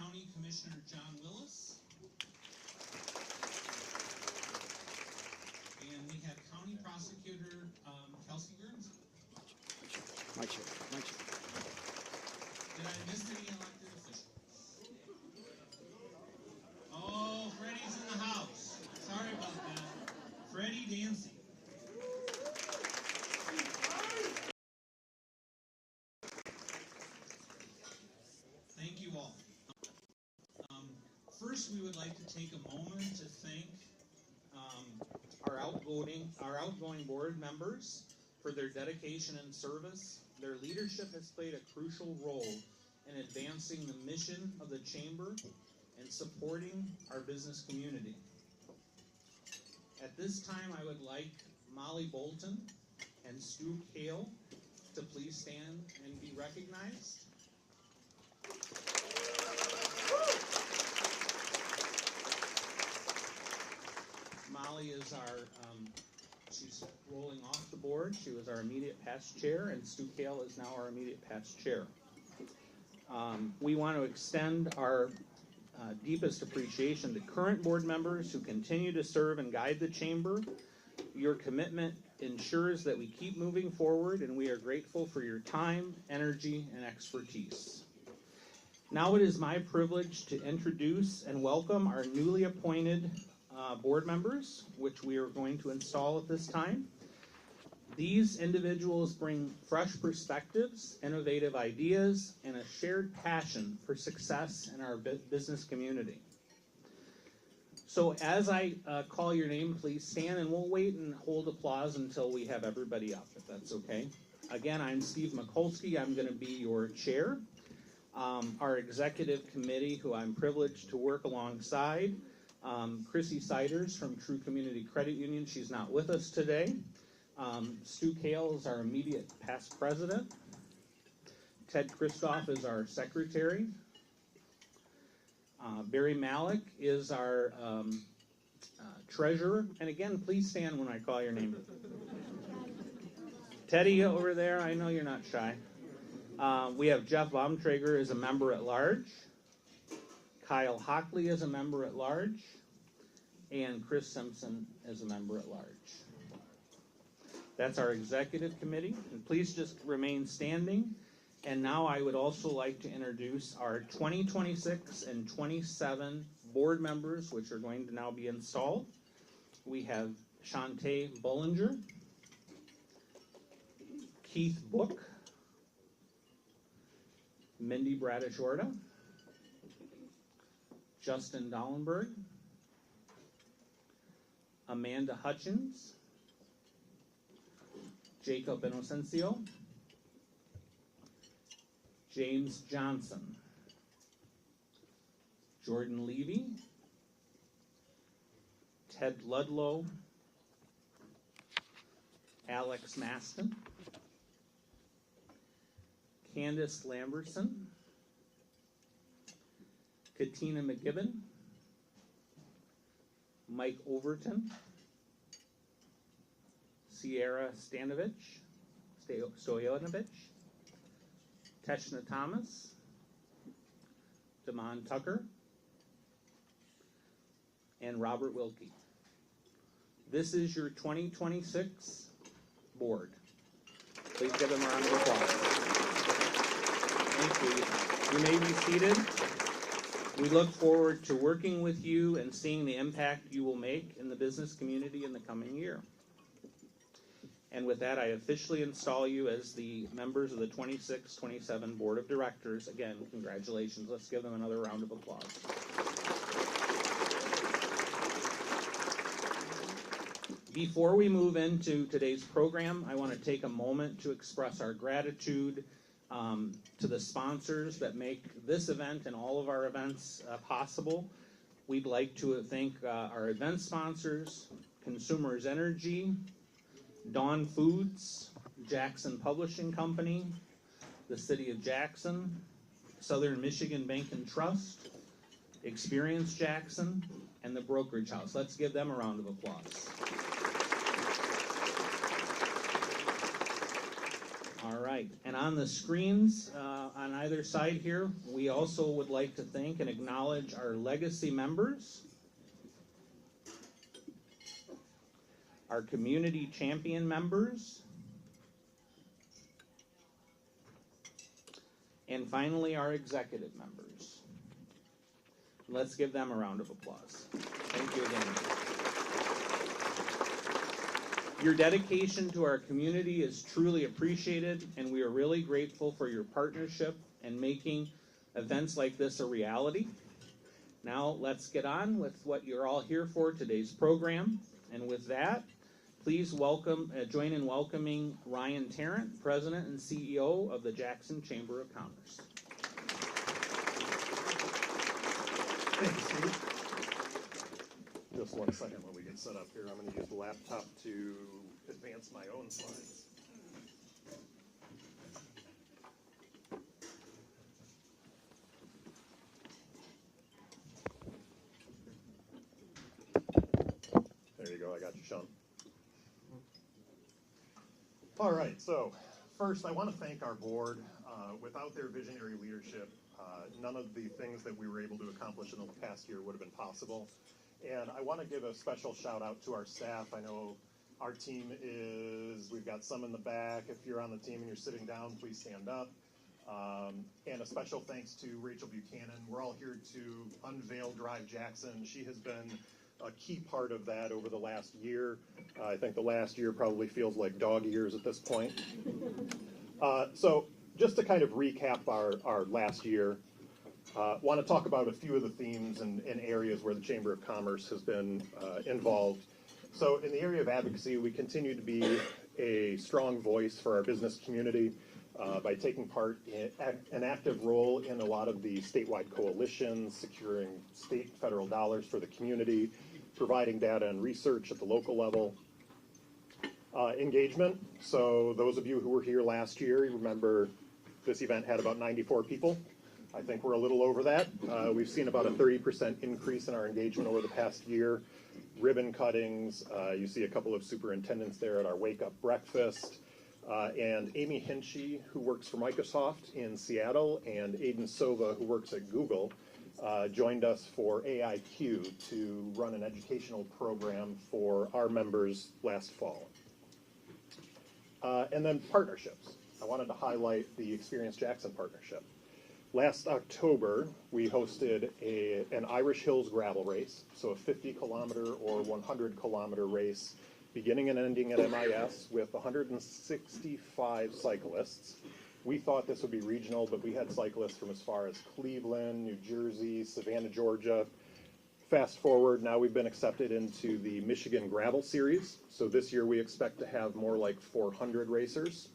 County Commissioner John Willis. And we have County Prosecutor Kelsey Guernsey. My chair. Did I miss any elected officials? Oh, Freddie's in the house. Sorry about that. Freddie Dancy. Thank you all. First, we would like to take a moment to thank our outgoing board members for their dedication and service. Their leadership has played a crucial role in advancing the mission of the Chamber and supporting our business community. At this time, I would like Molly Bolton and Stu Kale to please stand and be recognized. Molly is she's rolling off the board. She was our immediate past chair, and Stu Kale is now our immediate past chair. We want to extend our deepest appreciation to current board members who continue to serve and guide the Chamber. Your commitment ensures that we keep moving forward, and we are grateful for your time, energy, and expertise. Now it is my privilege to introduce and welcome our newly appointed board members, which we are going to install at this time. These individuals bring fresh perspectives, innovative ideas, and a shared passion for success in our business community. So as I call your name, please stand, and we'll wait and hold applause until we have everybody up, if that's okay. Again, I'm Steve Mikulski. I'm going to be your chair. Our executive committee, who I'm privileged to work alongside, Chrissy Siders from True Community Credit Union. She's not with us today. Stu Kale is our immediate past president. Ted Christoff is our secretary. Barry Malik is our treasurer. And again, please stand when I call your name. Teddy over there, I know you're not shy. We have Jeff Baumtrager as a member at large. Kyle Hockley is a member at large. And Chris Simpson is a member at large. That's our executive committee. And please just remain standing. And now I would also like to introduce our 2026 and 27 board members, which are going to now be installed. We have Shantae Bullinger, Keith Book, Mindy Bradish-Orta, Justin Dallenberg, Amanda Hutchins, Jacob Inocencio, James Johnson, Jordan Levy, Ted Ludlow, Alex Maston, Candace Lamberson, Katina McGibbon, Mike Overton, Sierra Stoyanovich, Teshna Thomas, Damon Tucker, and Robert Wilkie. This is your 2026 board. Please give them a round of applause. Thank you. You may be seated. We look forward to working with you and seeing the impact you will make in the business community in the coming year. And with that, I officially install you as the members of the 26-27 Board of Directors. Again, congratulations. Let's give them another round of applause. Before we move into today's program, I want to take a moment to express our gratitude to the sponsors that make this event and all of our events possible. We'd like to thank our event sponsors, Consumers Energy, Dawn Foods, Jackson Publishing Company, the City of Jackson, Southern Michigan Bank and Trust, Experience Jackson, and the Brokerage House. Let's give them a round of applause. All right, and on the screens on either side here, we also would like to thank and acknowledge our legacy members, our community champion members, and finally our executive members. Let's give them a round of applause. Thank you again. Your dedication to our community is truly appreciated, and we are really grateful for your partnership and making events like this a reality. Now let's get on with what you're all here for, today's program. And with that, please join in welcoming Ryan Tarrant, President and CEO of the Jackson Chamber of Commerce. Thank you, Steve. Just 1 second while we get set up here. I'm going to use the laptop to advance my own slides. There you go. I got you, Sean. All right. So first, I want to thank our board. Without their visionary leadership, none of the things that we were able to accomplish in the past year would have been possible. And I want to give a special shout out to our staff. I know our team we've got some in the back. If you're on the team and you're sitting down, please stand up. And a special thanks to Rachel Buchanan. We're all here to unveil Drive Jackson. She has been a key part of that over the last year. I think the last year probably feels like dog years at this point. So just to kind of recap our last year, want to talk about a few of the themes and areas where the Chamber of Commerce has been involved. So in the area of advocacy, we continue to be a strong voice for our business community by taking part in an active role in a lot of the statewide coalitions, securing state and federal dollars for the community, providing data and research at the local level. Engagement. So those of you who were here last year, you remember this event had about 94 people. I think we're a little over that. We've seen about a 30% increase in our engagement over the past year. Ribbon cuttings. You see a couple of superintendents there at our Wake Up Breakfast. And Amy Hinchy, who works for Microsoft in Seattle, and Aiden Sova, who works at Google, joined us for AIQ to run an educational program for our members last fall. And then partnerships. I wanted to highlight the Experience Jackson partnership. Last October, we hosted an Irish Hills gravel race, so a 50-kilometer or 100-kilometer race, beginning and ending at MIS with 165 cyclists. We thought this would be regional, but we had cyclists from as far as Cleveland, New Jersey, Savannah, Georgia. Fast forward, now we've been accepted into the Michigan Gravel Series. So this year we expect to have more like 400 racers.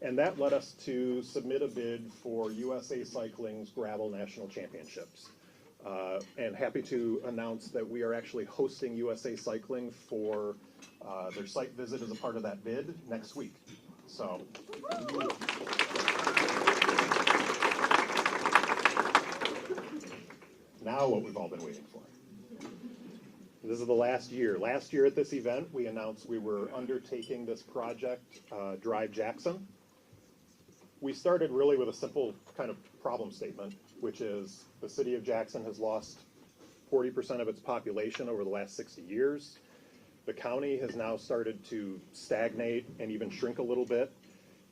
And that led us to submit a bid for USA Cycling's Gravel National Championships. And happy to announce that we are actually hosting USA Cycling for their site visit as a part of that bid next week. So now what we've all been waiting for. This is the last year. Last year at this event, we announced we were undertaking this project, Drive Jackson. We started really with a simple kind of problem statement, which is the city of Jackson has lost 40% of its population over the last 60 years. The county has now started to stagnate and even shrink a little bit.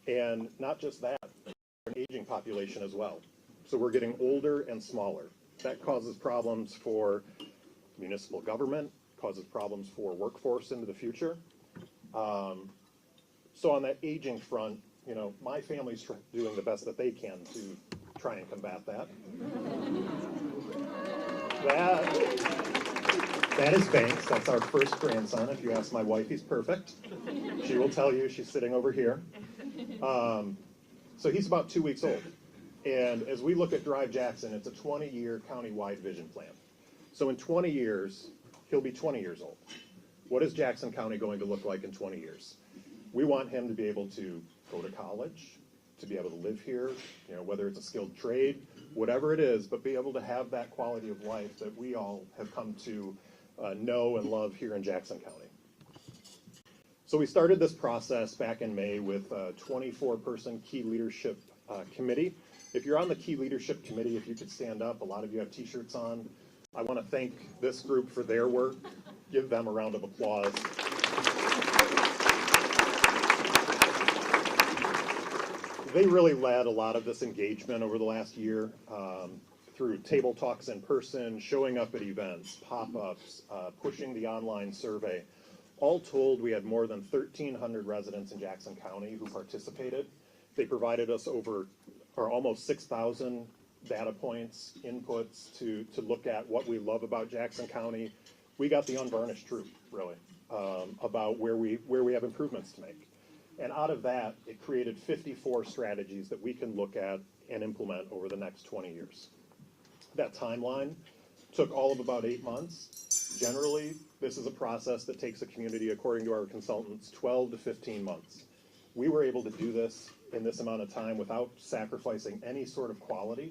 And not just that, we're an aging population as well. So we're getting older and smaller. That causes problems for municipal government, causes problems for workforce into the future. So on that aging front, you know, my family's doing the best that they can to try and combat that. That is Banks. That's our first grandson. If you ask my wife, he's perfect. She will tell you. She's sitting over here. So he's about 2 weeks old. And as we look at Drive Jackson, it's a 20-year county-wide vision plan. So in 20 years, he'll be 20 years old. What is Jackson County going to look like in 20 years? We want him to be able to go to college, to be able to live here, you know, whether it's a skilled trade, whatever it is, but be able to have that quality of life that we all have come to know and love here in Jackson County. So we started this process back in May with a 24-person key leadership committee. If you're on the key leadership committee, if you could stand up, a lot of you have t-shirts on. I want to thank this group for their work. Give them a round of applause. They really led a lot of this engagement over the last year through table talks in person, showing up at events, pop-ups, pushing the online survey. All told, we had more than 1,300 residents in Jackson County who participated. They provided us almost 6,000 data points, inputs to look at what we love about Jackson County. We got the unvarnished truth, really, about where we have improvements to make. And out of that, it created 54 strategies that we can look at and implement over the next 20 years. That timeline took all of about 8 months. Generally, this is a process that takes a community, according to our consultants, 12 to 15 months. We were able to do this in this amount of time without sacrificing any sort of quality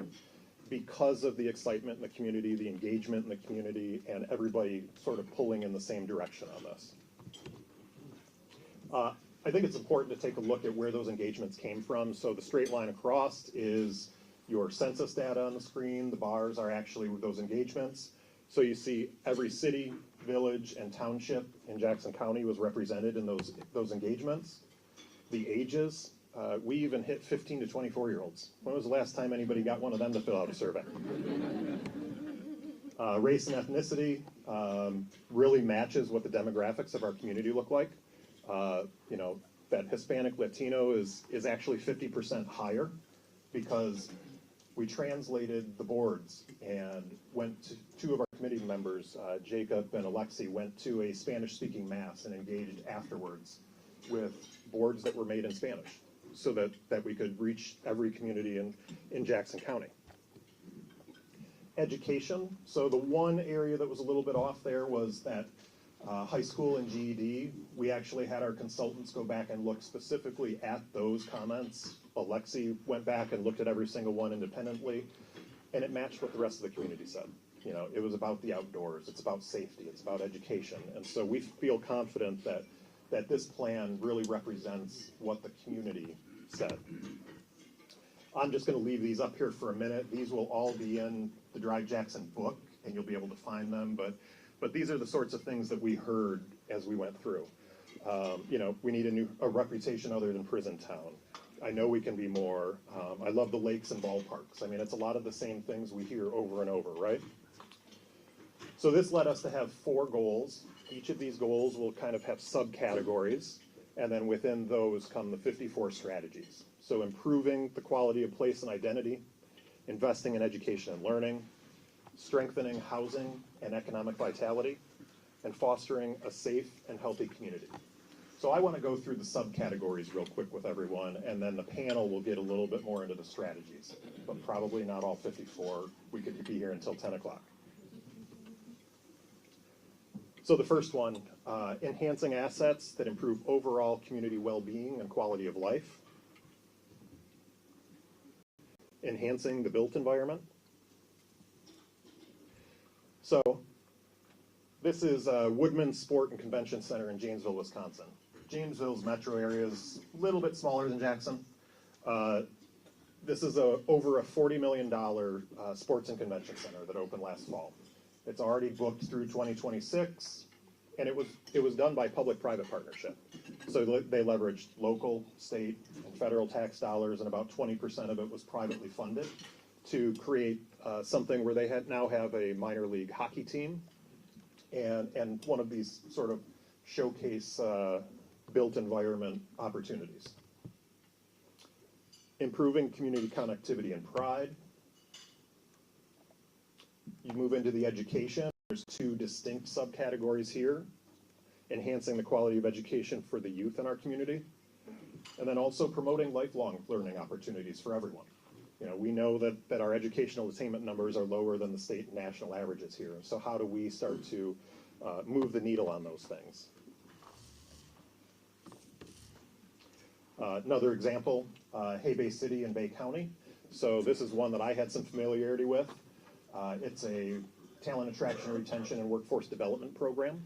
because of the excitement in the community, the engagement in the community, and everybody sort of pulling in the same direction on this. I think it's important to take a look at where those engagements came from. So the straight line across is your census data on the screen. The bars are actually those engagements. So you see every city, village, and township in Jackson County was represented in those engagements. The ages, we even hit 15 to 24-year-olds. When was the last time anybody got one of them to fill out a survey? Race and ethnicity really matches what the demographics of our community look like. You know, that Hispanic Latino is actually 50% higher because we translated the boards and went to two of our committee members, Jacob and Alexi, went to a Spanish-speaking mass and engaged afterwards with boards that were made in Spanish so that we could reach every community in Jackson County. Education. So the one area that was a little bit off there was that high school and GED, we actually had our consultants go back and look specifically at those comments. Alexi went back and looked at every single one independently, and it matched what the rest of the community said. You know, it was about the outdoors, it's about safety, it's about education, and so we feel confident that this plan really represents what the community said. I'm just going to leave these up here for a minute. These will all be in the Drive Jackson book, and you'll be able to find them, but these are the sorts of things that we heard as we went through. You know, we need a reputation other than prison town. I know we can be more. I love the lakes and ballparks. I mean, it's a lot of the same things we hear over and over, right? So this led us to have 4 goals. Each of these goals will kind of have subcategories, and then within those come the 54 strategies. So improving the quality of place and identity, investing in education and learning, strengthening housing and economic vitality, and fostering a safe and healthy community. So I want to go through the subcategories real quick with everyone, and then the panel will get a little bit more into the strategies, but probably not all 54. We could be here until 10 o'clock. So the first one, enhancing assets that improve overall community well-being and quality of life. Enhancing the built environment. So this is Woodman Sport and Convention Center in Janesville, Wisconsin. Janesville's metro area is a little bit smaller than Jackson. This is over a $40 million sports and convention center that opened last fall. It's already booked through 2026, and it was done by public-private partnership. So they leveraged local, state, and federal tax dollars, and about 20% of it was privately funded to create something where they now have a minor league hockey team and one of these sort of showcase built environment opportunities. Improving community connectivity and pride. You move into the education. There's 2 distinct subcategories here. Enhancing the quality of education for the youth in our community. And then also promoting lifelong learning opportunities for everyone. You know, we know that our educational attainment numbers are lower than the state and national averages here. So how do we start to move the needle on those things? Another example, Hay Bay City and Bay County. So this is one that I had some familiarity with. It's a talent attraction, retention, and workforce development program.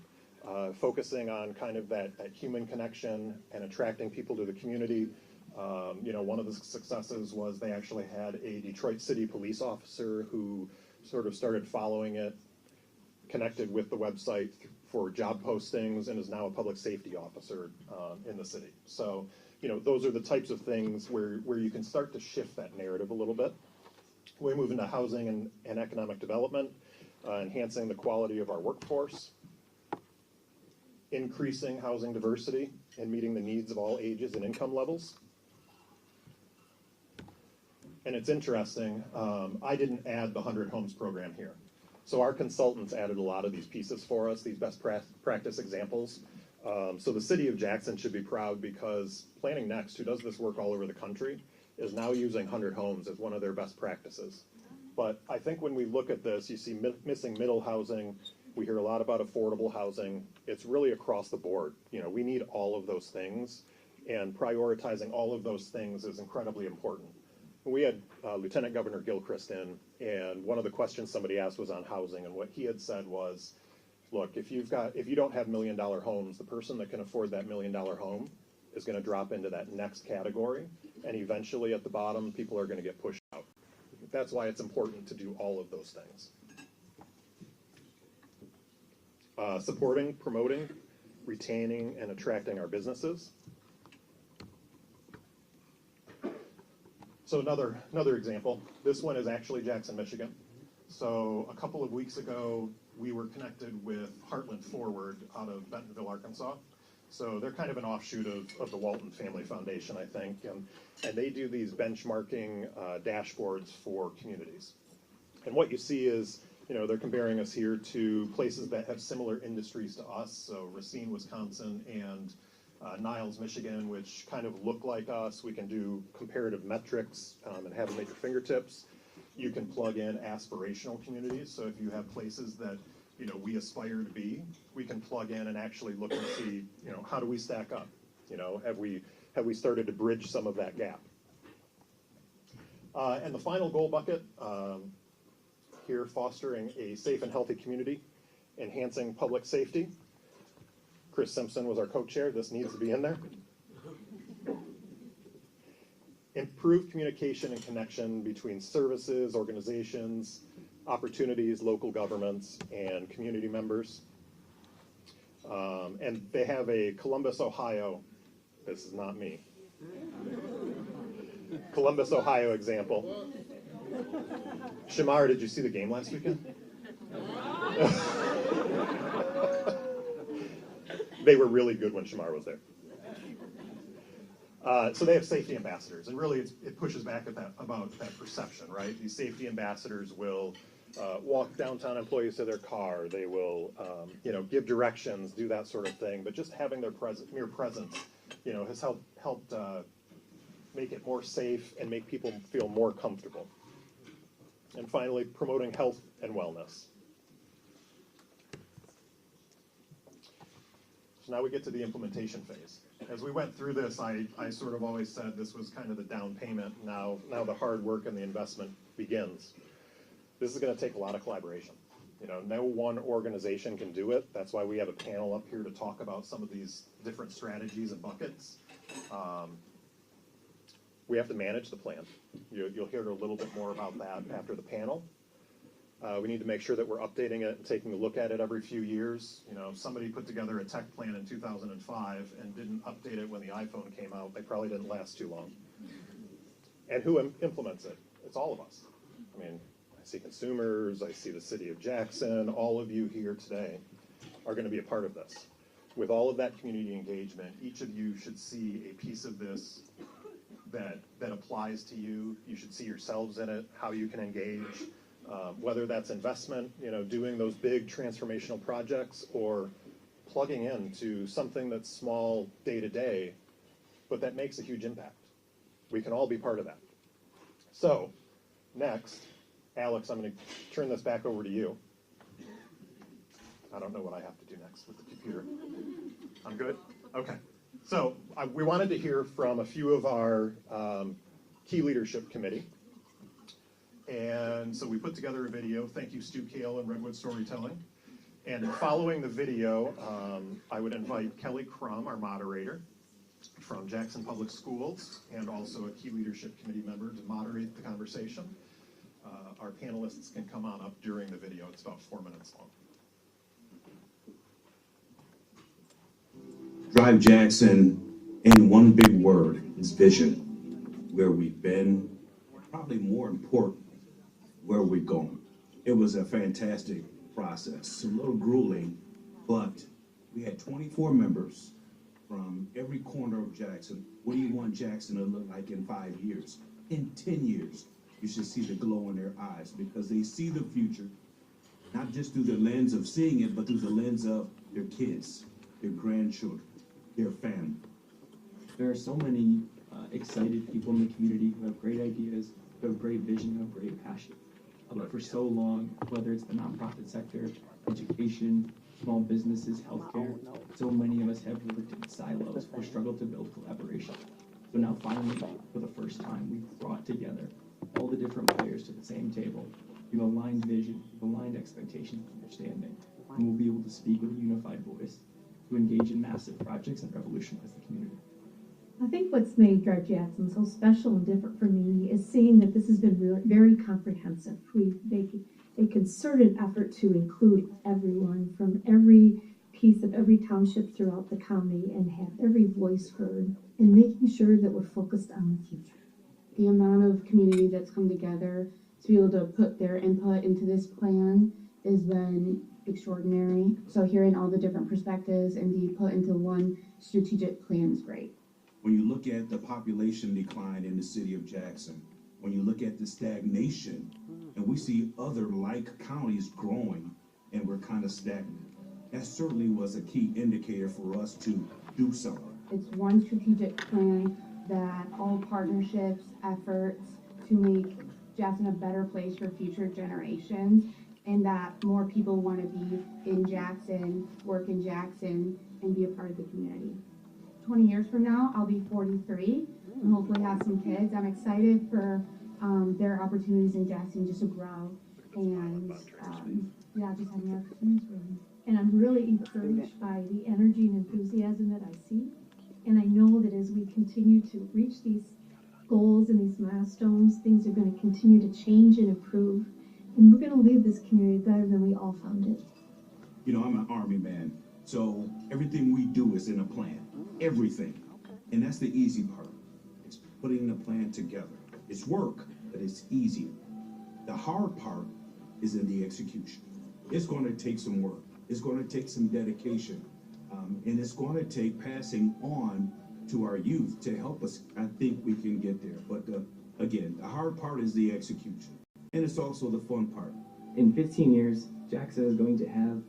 focusing on kind of that human connection and attracting people to the community. You know, one of the successes was they actually had a Detroit City police officer who sort of started following it, connected with the website for job postings, and is now a public safety officer in the city. So, you know, those are the types of things where you can start to shift that narrative a little bit. We move into housing and economic development, enhancing the quality of our workforce, increasing housing diversity, and meeting the needs of all ages and income levels. And it's interesting, I didn't add the 100 Homes program here. So our consultants added a lot of these pieces for us, these best practice examples. So the city of Jackson should be proud because Planning Next, who does this work all over the country, is now using 100 Homes as one of their best practices. But I think when we look at this, you see missing middle housing. We hear a lot about affordable housing. It's really across the board. You know, we need all of those things, and prioritizing all of those things is incredibly important. We had Lieutenant Governor Gilchrist in, and one of the questions somebody asked was on housing, and what he had said was, look, if you don't have $1 million homes, the person that can afford that $1 million home is going to drop into that next category, and eventually at the bottom, people are going to get pushed out. That's why it's important to do all of those things. Supporting, promoting, retaining, and attracting our businesses. So another example. This one is actually Jackson, Michigan. So a couple of weeks ago, we were connected with Heartland Forward out of Bentonville, Arkansas. So they're kind of an offshoot of the Walton Family Foundation, I think, and they do these benchmarking dashboards for communities. And what you see is, you know, they're comparing us here to places that have similar industries to us, so Racine, Wisconsin, and Niles, Michigan, which kind of look like us. We can do comparative metrics and have them at your fingertips. You can plug in aspirational communities, so if you have places that, you know, we aspire to be, we can plug in and actually look and see, you know, how do we stack up? You know, have we started to bridge some of that gap? And the final goal bucket, here, fostering a safe and healthy community, enhancing public safety. Chris Simpson was our co-chair. This needs to be in there. Improve communication and connection between services, organizations, opportunities, local governments, and community members. And they have a Columbus, Ohio, this is not me, Columbus, Ohio example. Shamar, did you see the game last weekend? They were really good when Shamar was there. So they have safety ambassadors, and really it pushes back at about that perception, right? These safety ambassadors will walk downtown employees to their car. They will, you know, give directions, do that sort of thing. But just having their mere presence, you know, has helped make it more safe and make people feel more comfortable. And finally, promoting health and wellness. So now we get to the implementation phase. As we went through this, I sort of always said this was kind of the down payment. Now the hard work and the investment begins. This is going to take a lot of collaboration. You know, no one organization can do it. That's why we have a panel up here to talk about some of these different strategies and buckets. We have to manage the plan. You'll hear a little bit more about that after the panel. We need to make sure that we're updating it and taking a look at it every few years. You know, if somebody put together a tech plan in 2005 and didn't update it when the iPhone came out, they probably didn't last too long. And who implements it? It's all of us. I mean, I see consumers, I see the city of Jackson, all of you here today are going to be a part of this. With all of that community engagement, each of you should see a piece of this that applies to you. You should see yourselves in it, how you can engage, whether that's investment, you know, doing those big transformational projects, or plugging into something that's small day to day, but that makes a huge impact. We can all be part of that. So, next, Alex, I'm going to turn this back over to you. I don't know what I have to do next with the computer. I'm good? Okay. So we wanted to hear from a few of our key leadership committee. And so we put together a video. Thank you, Stu Kale and Redwood Storytelling. And following the video, I would invite Kelly Crum, our moderator from Jackson Public Schools, and also a key leadership committee member to moderate the conversation. Our panelists can come on up during the video. It's about 4 minutes long. Drive Jackson in one big word is vision. Where we've been, probably more important, where we're going. It was a fantastic process, a little grueling, but we had 24 members from every corner of Jackson. What do you want Jackson to look like in 5 years? In 10 years, you should see the glow in their eyes because they see the future, not just through the lens of seeing it, but through the lens of their kids, their grandchildren, their family. There are so many excited people in the community who have great ideas, who have great vision, who have great passion. But for so long, whether it's the nonprofit sector, education, small businesses, healthcare, so many of us have worked in silos or struggled to build collaboration. So now finally, for the first time, we've brought together all the different players to the same table. We've aligned vision, we've aligned expectations and understanding, and we'll be able to speak with a unified voice to engage in massive projects and revolutionize the community. I think what's made Drive Jackson so special and different for me is seeing that this has been very comprehensive. We make a concerted effort to include everyone from every piece of every township throughout the county and have every voice heard and making sure that we're focused on the future. The amount of community that's come together to be able to put their input into this plan has been extraordinary. So hearing all the different perspectives and be put into one strategic plan is great. When you look at the population decline in the city of Jackson, when you look at the stagnation, and we see other like counties growing, and we're kind of stagnant, that certainly was a key indicator for us to do something. It's one strategic plan that all partnerships, efforts to make Jackson a better place for future generations, and that more people want to be in Jackson, work in Jackson, and be a part of the community. 20 years from now, I'll be 43 and hopefully have some kids. I'm excited for their opportunities in Jackson just to grow and just having opportunities for them. And I'm really encouraged by the energy and enthusiasm that I see. And I know that as we continue to reach these goals and these milestones, things are going to continue to change and improve. And we're going to leave this community better than we all found it. You know, I'm an Army man, so everything we do is in a plan. Everything. And that's the easy part. It's putting the plan together. It's work, but it's easier. The hard part is in the execution. It's going to take some work. It's going to take some dedication. And it's going to take passing on to our youth to help us. I think we can get there. But again, the hard part is the execution. And it's also the fun part. In 15 years, Jackson is going to have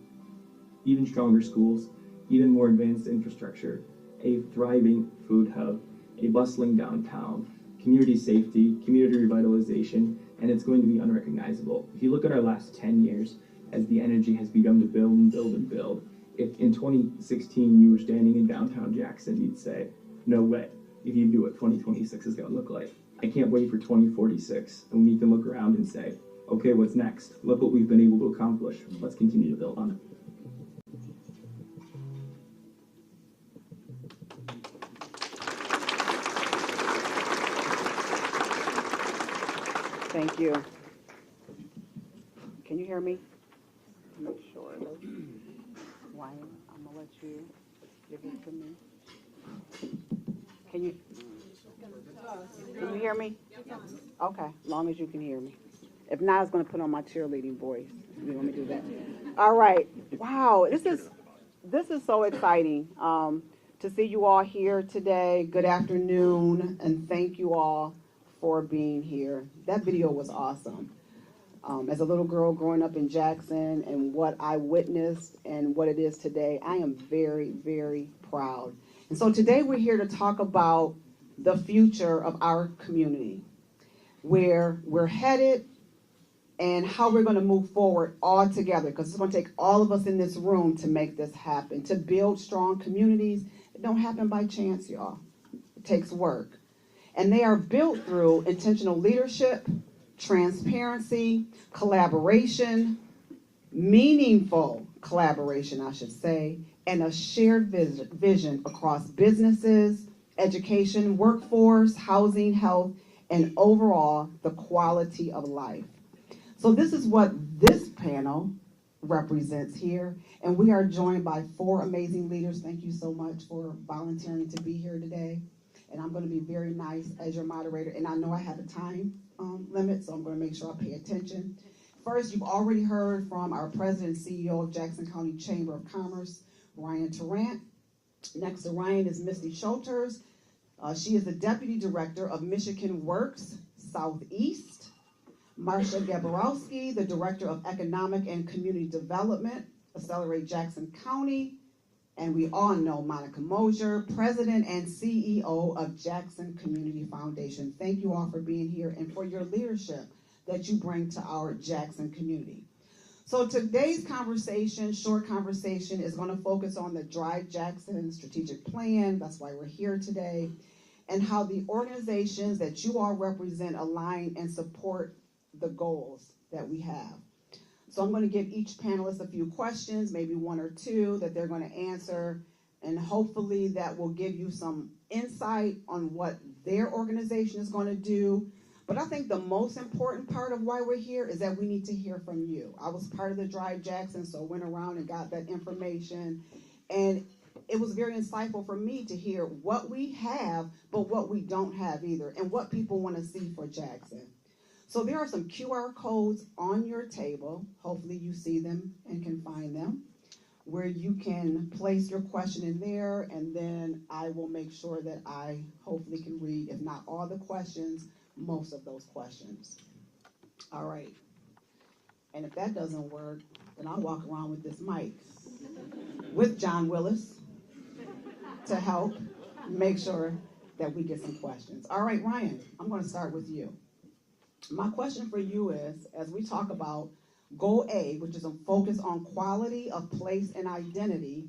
even stronger schools, even more advanced infrastructure, a thriving food hub, a bustling downtown, community safety, community revitalization, and it's going to be unrecognizable. If you look at our last 10 years, as the energy has begun to build and build and build, if in 2016 you were standing in downtown Jackson, you'd say, no way, if you do what 2026 is going to look like. I can't wait for 2046, and we need to look around and say, okay, what's next? Look what we've been able to accomplish. Let's continue to build on it. Thank you. Can you hear me? Make sure. Wyatt, I'm gonna let you give it to me. Can you hear me? Okay, as long as you can hear me. If not, I was gonna put on my cheerleading voice. You want me to do that? All right. Wow, this is so exciting to see you all here today. Good afternoon, and thank you all for being here. That video was awesome. As a little girl growing up in Jackson and what I witnessed and what it is today, I am very, very proud. And so today we're here to talk about the future of our community, where we're headed and how we're going to move forward all together, because it's going to take all of us in this room to make this happen. To build strong communities, it don't happen by chance, y'all. It takes work. And they are built through intentional leadership, transparency, collaboration, meaningful collaboration, I should say, and a shared vision across businesses, education, workforce, housing, health, and overall the quality of life. So this is what this panel represents here, and we are joined by 4 amazing leaders. Thank you so much for volunteering to be here today. And I'm going to be very nice as your moderator, and I know I have a time limit, so I'm going to make sure I pay attention. First, you've already heard from our president and CEO of Jackson County Chamber of Commerce, Ryan Tarrant. Next to Ryan is Misty Schulters. She is the Deputy Director of Michigan Works Southeast. Marcia Gaborowski, the Director of Economic and Community Development, Accelerate Jackson County. And we all know Monica Mosier, President and CEO of Jackson Community Foundation. Thank you all for being here and for your leadership that you bring to our Jackson community. So today's conversation, short conversation, is going to focus on the Drive Jackson strategic plan. That's why we're here today. And how the organizations that you all represent align and support the goals that we have. So I'm going to give each panelist a few questions, maybe 1 or 2 that they're going to answer, and hopefully that will give you some insight on what their organization is going to do. But I think the most important part of why we're here is that we need to hear from you. I was part of the Drive Jackson, so I went around and got that information, and it was very insightful for me to hear what we have, but what we don't have either, and what people want to see for Jackson. So there are some QR codes on your table. Hopefully you see them and can find them, where you can place your question in there, and then I will make sure that I hopefully can read, if not all the questions, most of those questions. All right. And if that doesn't work, then I'll walk around with this mic with John Willis to help make sure that we get some questions. All right, Ryan, I'm going to start with you. My question for you is, as we talk about Goal A, which is a focus on quality of place and identity,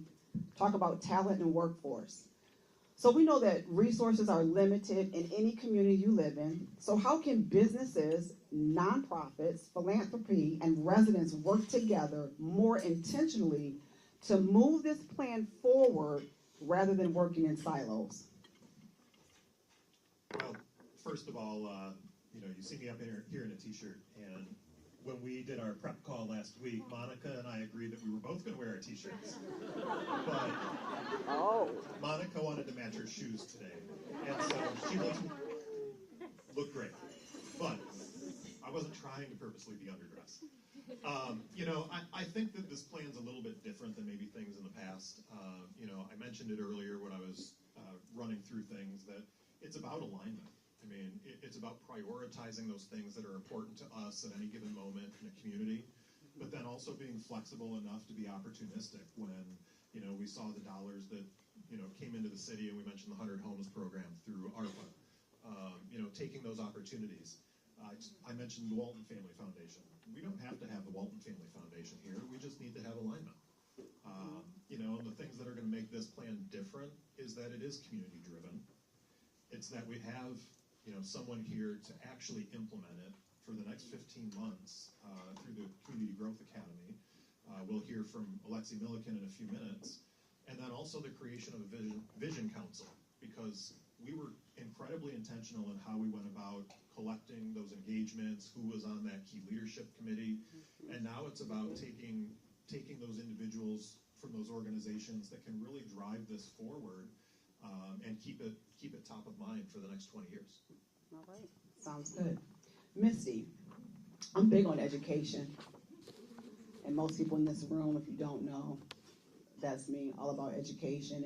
talk about talent and workforce. So we know that resources are limited in any community you live in. So how can businesses, nonprofits, philanthropy, and residents work together more intentionally to move this plan forward rather than working in silos? Well, first of all, you see me up here in a t-shirt, and when we did our prep call last week, Monica and I agreed that we were both going to wear our t-shirts. But Monica wanted to match her shoes today, and so she looked great. But I wasn't trying to purposely be underdressed. I think that this plan's a little bit different than maybe things in the past. I mentioned it earlier when I was running through things, that it's about alignment. I mean, it's about prioritizing those things that are important to us at any given moment in a community, but then also being flexible enough to be opportunistic when, we saw the dollars that, came into the city, and we mentioned the 100 Homes program through ARPA, taking those opportunities. I mentioned the Walton Family Foundation. We don't have to have the Walton Family Foundation here. We just need to have alignment. And the things that are going to make this plan different is that it is community driven. It's that we have someone here to actually implement it for the next 15 months through the Community Growth Academy. We'll hear from Alexi Milliken in a few minutes. And then also the creation of a vision council, because we were incredibly intentional in how we went about collecting those engagements, who was on that key leadership committee. And now it's about taking those individuals from those organizations that can really drive this forward and keep it top of mind for the next 20 years. All right, sounds good. Misty, I'm big on education, and most people in this room, if you don't know, that's me, all about education.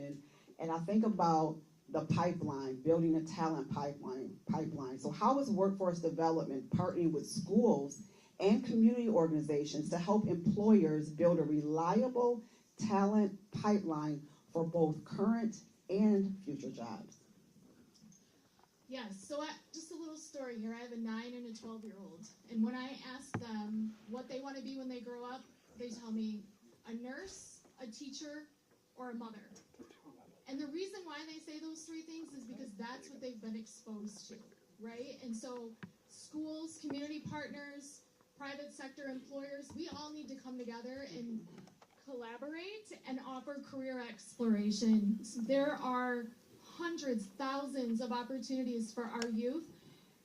And I think about the pipeline, building a talent pipeline. So how is workforce development partnering with schools and community organizations to help employers build a reliable talent pipeline for both current and future jobs? Yes, so just a little story here. I have a 9 and a 12-year-old, and when I ask them what they want to be when they grow up, they tell me a nurse, a teacher, or a mother. And the reason why they say those 3 things is because that's what they've been exposed to, right? And so schools, community partners, private sector employers, we all need to come together and collaborate and offer career exploration. So there are hundreds, thousands of opportunities for our youth.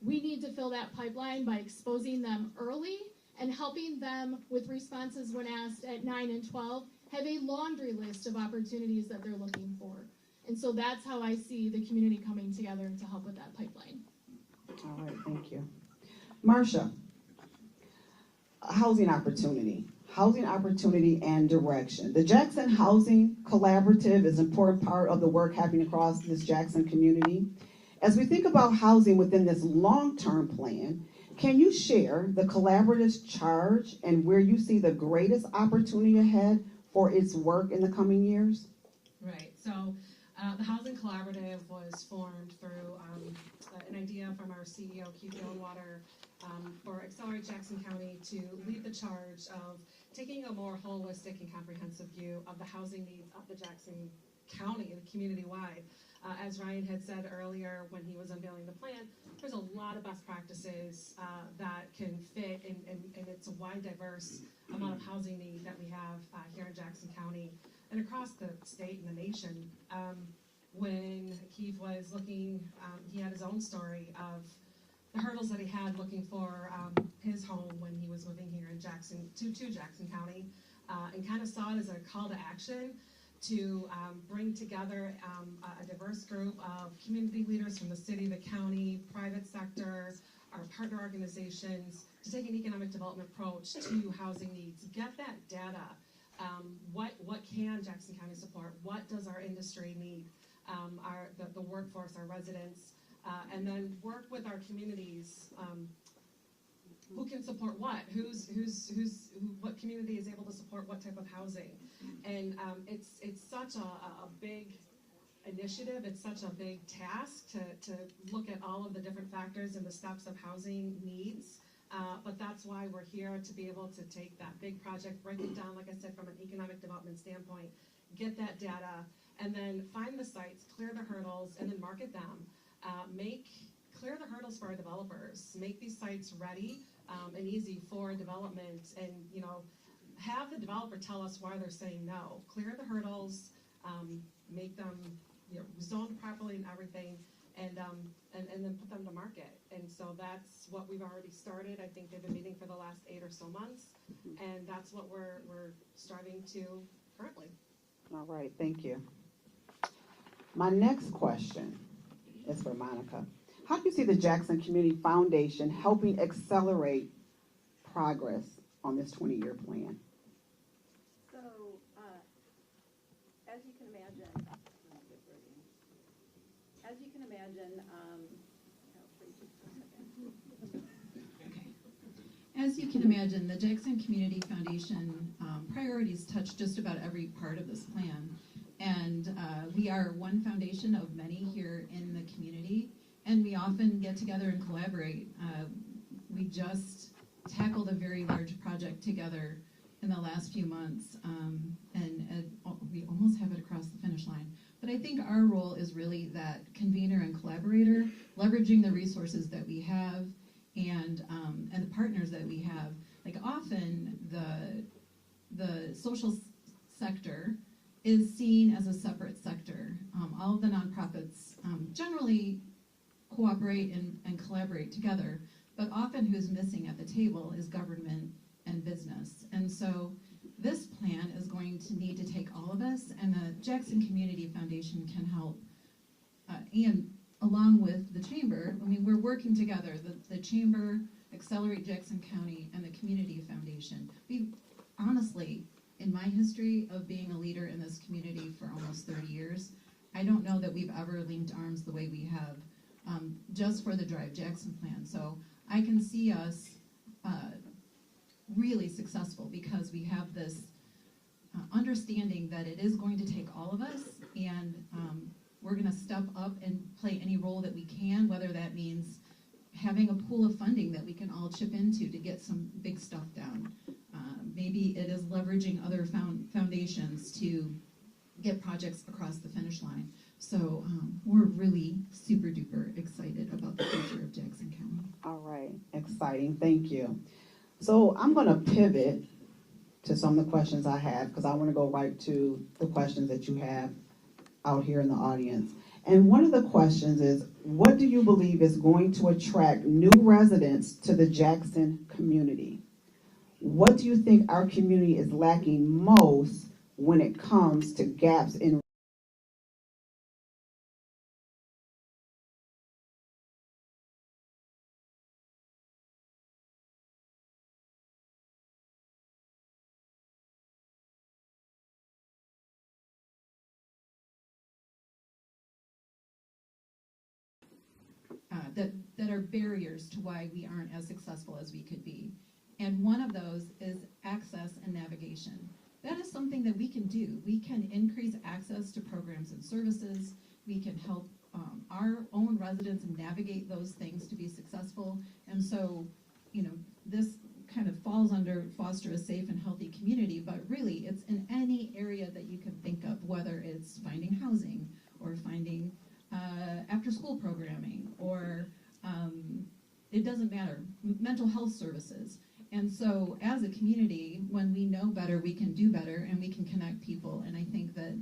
We need to fill that pipeline by exposing them early and helping them with responses when asked at 9 and 12 have a laundry list of opportunities that they're looking for. And so that's how I see the community coming together to help with that pipeline. All right, thank you. Marcia, housing opportunity and direction. The Jackson Housing Collaborative is an important part of the work happening across this Jackson community. As we think about housing within this long-term plan, can you share the collaborative's charge and where you see the greatest opportunity ahead for its work in the coming years? Right. So the Housing Collaborative was formed through an idea from our CEO, Keith Goldwater, for Accelerate Jackson County to lead the charge of taking a more holistic and comprehensive view of the housing needs of the Jackson County and community-wide. As Ryan had said earlier when he was unveiling the plan, there's a lot of best practices that can fit, and it's a wide, diverse amount of housing need that we have here in Jackson County and across the state and the nation. When Keith was looking, he had his own story of the hurdles that he had looking for his home when he was moving here in Jackson to Jackson County, and kind of saw it as a call to action to bring together a diverse group of community leaders from the city, the county, private sector, our partner organizations, to take an economic development approach to housing needs. Get that data. What can Jackson County support? What does our industry need? The workforce, our residents, and then work with our communities. Who can support what? What community is able to support what type of housing? And it's such a big initiative. It's such a big task to look at all of the different factors and the steps of housing needs. But that's why we're here, to be able to take that big project, break it down, like I said, from an economic development standpoint, get that data, and then find the sites, clear the hurdles, and then market them. Clear the hurdles for our developers. Make these sites ready and easy for development, and have the developer tell us why they're saying no. Clear the hurdles, make them zoned properly and everything, and then put them to market. And so that's what we've already started. I think they've been meeting for the last 8 or so months, and that's what we're striving to currently. All right, thank you. My next question is for Monica. How do you see the Jackson Community Foundation helping accelerate progress on this 20-year plan? So, as you can imagine, As you can imagine, the Jackson Community Foundation priorities touch just about every part of this plan. And we are one foundation of many here in the community, and we often get together and collaborate. We just tackled a very large project together in the last few months, and we almost have it across the finish line. But I think our role is really that convener and collaborator, leveraging the resources that we have and the partners that we have. Like, often the social sector is seen as a separate sector. All of the nonprofits generally cooperate and collaborate together, but often who's missing at the table is government and business. And so this plan is going to need to take all of us, and the Jackson Community Foundation can help. And along with the Chamber, I mean, we're working together, the Chamber, Accelerate Jackson County, and the Community Foundation. We honestly, in my history of being a leader in this community for almost 30 years, I don't know that we've ever linked arms the way we have just for the Drive Jackson plan. So I can see us really successful because we have this understanding that it is going to take all of us, and we're going to step up and play any role that we can, whether that means having a pool of funding that we can all chip into to get some big stuff down. Maybe it is leveraging other foundations to get projects across the finish line. So we're really super duper excited about the future of Jackson County. All right, exciting, thank you. So I'm going to pivot to some of the questions I have because I want to go right to the questions that you have out here in the audience. And one of the questions is, what do you believe is going to attract new residents to the Jackson community? What do you think our community is lacking most when it comes to gaps in that are barriers to why we aren't as successful as we could be. And one of those is access and navigation. That is something that we can do. We can increase access to programs and services. We can help our own residents navigate those things to be successful. And so, this kind of falls under foster a safe and healthy community, but really it's in any area that you can think of, whether it's finding housing or finding after-school programming, or it doesn't matter, mental health services. And so as a community, when we know better, we can do better, and we can connect people. And I think that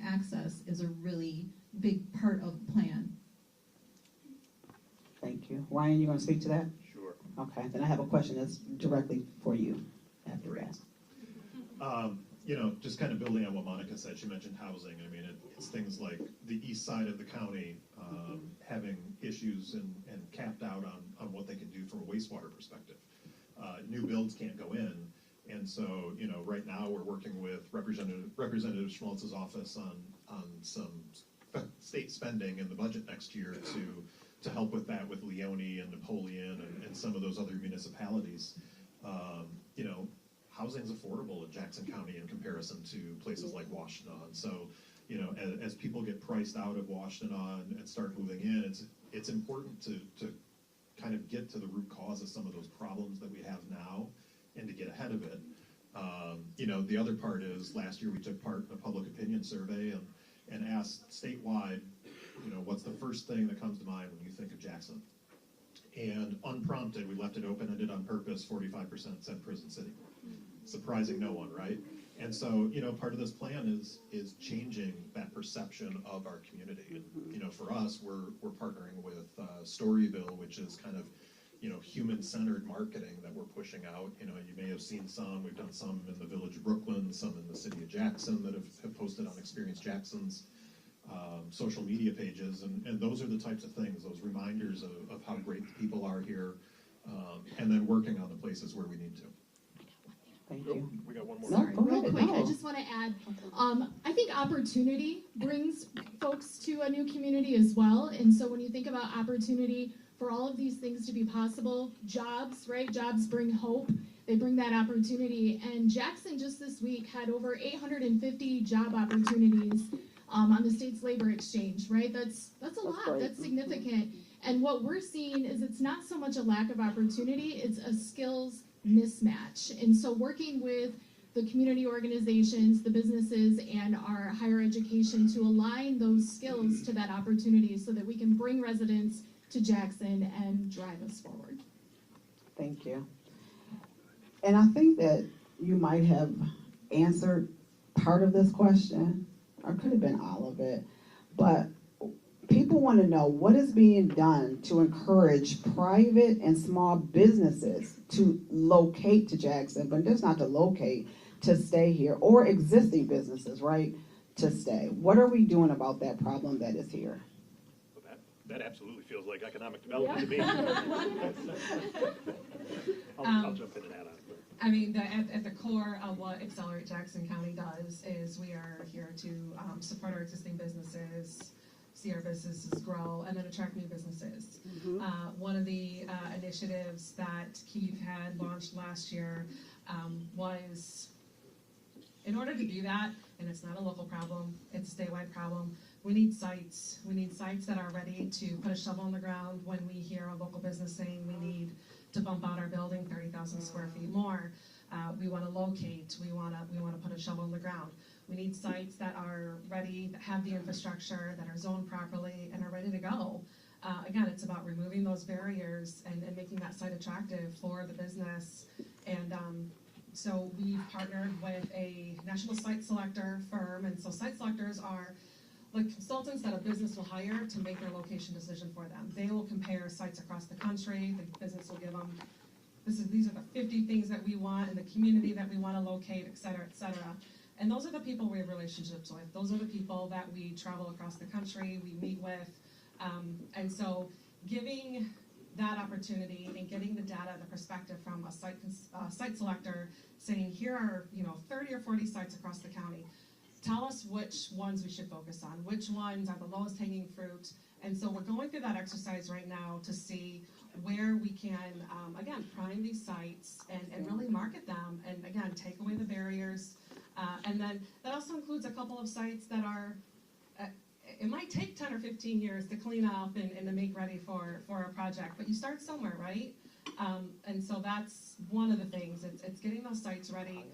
access is a really big part of the plan. Thank you. Ryan, you going to speak to that? Sure. Okay, then I have a question that's directly for you after that. Just kind of building on what Monica said, she mentioned housing. I mean, it's things like the east side of the county having issues and capped out on what they can do from a wastewater perspective. New builds can't go in, and so right now we're working with Representative Schmaltz's office on some state spending in the budget next year to help with that with Leone and Napoleon and some of those other municipalities. Housing's affordable in Jackson County in comparison to places like Washtenaw. So, as people get priced out of Washtenaw and start moving in, it's important to kind of get to the root cause of some of those problems that we have now and to get ahead of it. The other part is last year we took part in a public opinion survey and asked statewide, what's the first thing that comes to mind when you think of Jackson? And unprompted, we left it open-ended on purpose, 45% said Prison City. Surprising no one, right? And so, part of this plan is changing that perception of our community. And, for us, we're partnering with Storyville, which is kind of, human-centered marketing that we're pushing out. You may have seen some. We've done some in the Village of Brooklyn, some in the city of Jackson that have posted on Experience Jackson's social media pages. And those are the types of things, those reminders of how great the people are here, and then working on the places where we need to. Thank you. We got one more. No, go Real ahead. quick, No. I just want to add, I think opportunity brings folks to a new community as well. And so when you think about opportunity for all of these things to be possible, jobs, right? Jobs bring hope. They bring that opportunity. And Jackson just this week had over 850 job opportunities on the state's labor exchange, right? That's a lot. great. That's significant. And what we're seeing is it's not so much a lack of opportunity, it's a skills mismatch. And so working with the community organizations, the businesses, and our higher education to align those skills to that opportunity so that we can bring residents to Jackson and drive us forward. Thank you. And I think that you might have answered part of this question, or could have been all of it, but people want to know what is being done to encourage private and small businesses to locate to Jackson, but just not to locate, to stay here, or existing businesses, right, to stay. What are we doing about that problem that is here? Well, that absolutely feels like economic development to me. I'll jump into that. I mean, at the core of what Accelerate Jackson County does is we are here to support our existing businesses, see our businesses grow, and then attract new businesses. One of the initiatives that Keith had launched last year was, in order to do that, and it's not a local problem, it's a statewide problem, we need sites. We need sites that are ready to put a shovel in the ground when we hear a local business saying we need to bump out our building 30,000 square feet more. We want to locate. We want to put a shovel in the ground. We need sites that are ready, that have the infrastructure, that are zoned properly, and are ready to go. again, it's about removing those barriers and making that site attractive for the business. And so we've partnered with a national site selector firm, and so site selectors are the consultants that a business will hire to make their location decision for them. They will compare sites across the country. The business will give them, these are the 50 things that we want in the community that we want to locate, et cetera, et cetera. And those are the people we have relationships with. Those are the people that we travel across the country, we meet with. And so giving that opportunity and getting the data, the perspective from a site selector saying, here are 30 or 40 sites across the county. Tell us which ones we should focus on, which ones are the lowest hanging fruit. And so we're going through that exercise right now to see where we can, again, prime these sites and really market them and, again, take away the barriers. And then that also includes a couple of sites that are, it might take 10 or 15 years to clean up and to make ready for a project, but you start somewhere, right? And so that's one of the things. It's getting those sites ready.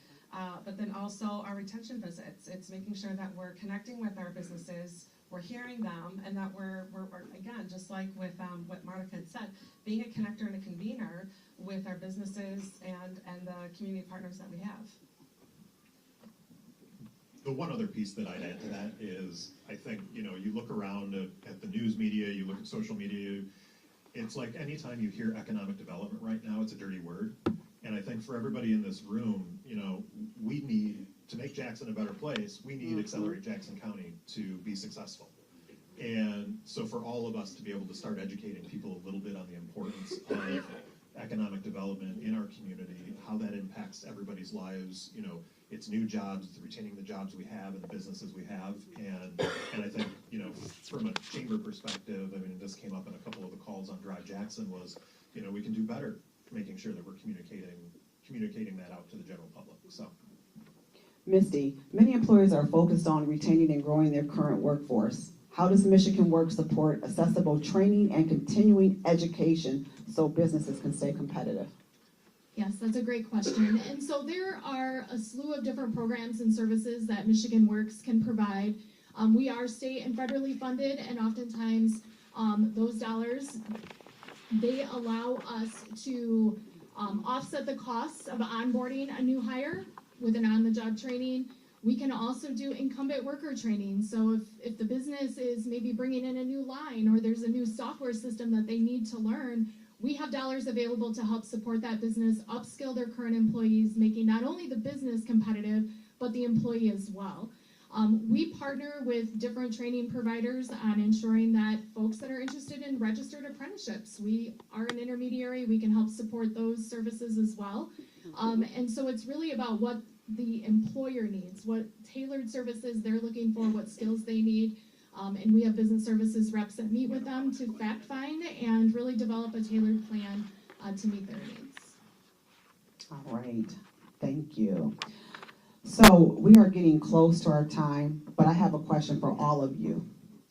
But then also our retention visits. It's making sure that we're connecting with our businesses, we're hearing them, and that we're again, just like with what Marta had said, being a connector and a convener with our businesses and the community partners that we have. The one other piece that I'd add to that is, I think, you look around at the news media, you look at social media, it's like anytime you hear economic development right now, it's a dirty word. And I think for everybody in this room, we need, to make Jackson a better place, we need Accelerate Jackson County to be successful. And so for all of us to be able to start educating people a little bit on the importance of economic development in our community, how that impacts everybody's lives, it's new jobs, it's retaining the jobs we have and the businesses we have. And I think, from a chamber perspective, I mean, this came up in a couple of the calls on Drive Jackson was, we can do better making sure that we're communicating that out to the general public. So, Misty, many employers are focused on retaining and growing their current workforce. How does Michigan Works support accessible training and continuing education so businesses can stay competitive? Yes, that's a great question. And so there are a slew of different programs and services that Michigan Works can provide. We are state and federally funded, and oftentimes those dollars, they allow us to offset the costs of onboarding a new hire with an on-the-job training. We can also do incumbent worker training. So if the business is maybe bringing in a new line or there's a new software system that they need to learn, we have dollars available to help support that business, upskill their current employees, making not only the business competitive, but the employee as well. We partner with different training providers on ensuring that folks that are interested in registered apprenticeships, we are an intermediary, we can help support those services as well. And so it's really about what the employer needs, what tailored services they're looking for, what skills they need. And we have business services reps that meet with them to fact find and really develop a tailored plan to meet their needs. All right, thank you. So we are getting close to our time, but I have a question for all of you,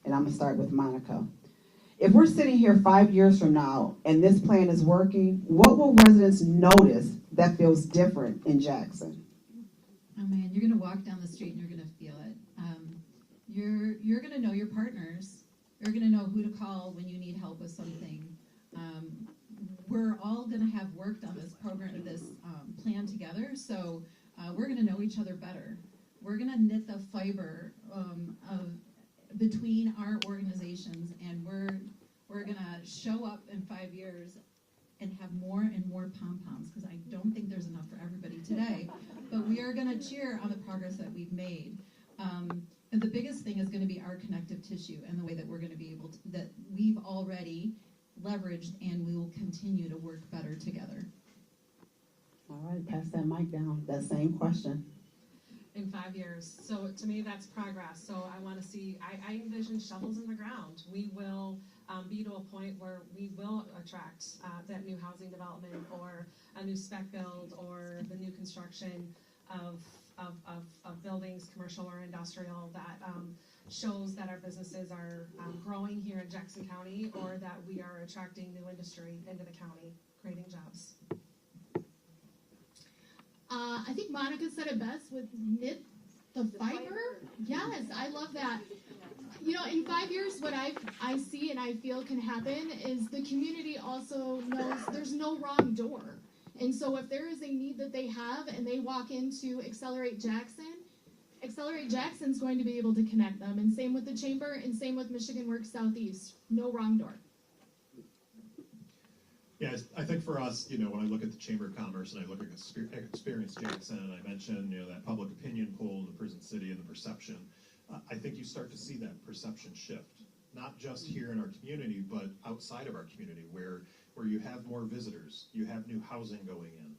and I'm gonna start with Monica. If we're sitting here 5 years from now and this plan is working, what will residents notice that feels different in Jackson? Oh man, you're gonna walk down the street and you're gonna feel it. You're gonna know your partners. You're gonna know who to call when you need help with something. We're all gonna have worked on this program, this plan together, so we're gonna know each other better. We're gonna knit the fiber between our organizations, and we're gonna show up in 5 years and have more and more pom-poms, because I don't think there's enough for everybody today. But we are gonna cheer on the progress that we've made. And the biggest thing is going to be our connective tissue and the way that we're going to be able to, that we've already leveraged, and we will continue to work better together. All right, pass that mic down. That same question. In 5 years. So to me, that's progress. So I want to see, I envision shovels in the ground. We will be to a point where we will attract that new housing development or a new spec build or the new construction of buildings, commercial or industrial, that shows that our businesses are growing here in Jackson County, or that we are attracting new industry into the county, creating jobs. I think Monica said it best with knit The fiber? Yes, I love that. You know, in 5 years, what I see and I feel can happen is the community also knows there's no wrong door. And so if there is a need that they have and they walk into Accelerate Jackson's going to be able to connect them. And same with the chamber and same with Michigan Works Southeast. No wrong door. Yeah, I think for us, you know, when I look at the Chamber of Commerce and I look at Experience Jackson, and I mentioned, you know, that public opinion poll in the Prison City and the perception, I think you start to see that perception shift, not just here in our community, but outside of our community, where you have more visitors, you have new housing going in.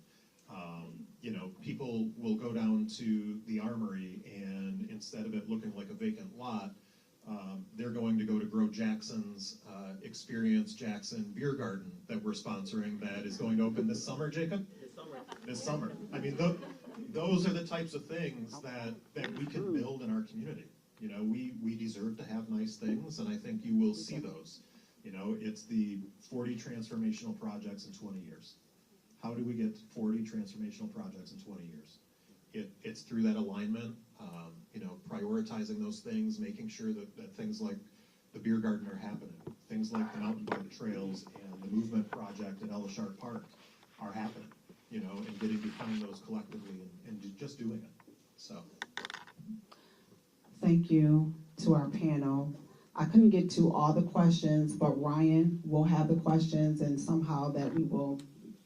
You know, people will go down to the Armory, and instead of it looking like a vacant lot, they're going to go to Grow Jackson's Experience Jackson Beer Garden that we're sponsoring, that is going to open this summer, Jacob? This summer. I mean, those are the types of things that we can build in our community. You know, we deserve to have nice things, and I think you will see those. You know, it's the 40 transformational projects in 20 years. How do we get 40 transformational projects in 20 years? It's through that alignment, you know, prioritizing those things, making sure that things like the beer garden are happening, things like the mountain bike trails and the movement project at Ella Sharp Park are happening, you know, and getting behind those collectively and just doing it. So. Thank you to our panel. I couldn't get to all the questions, but Ryan will have the questions, and somehow that we will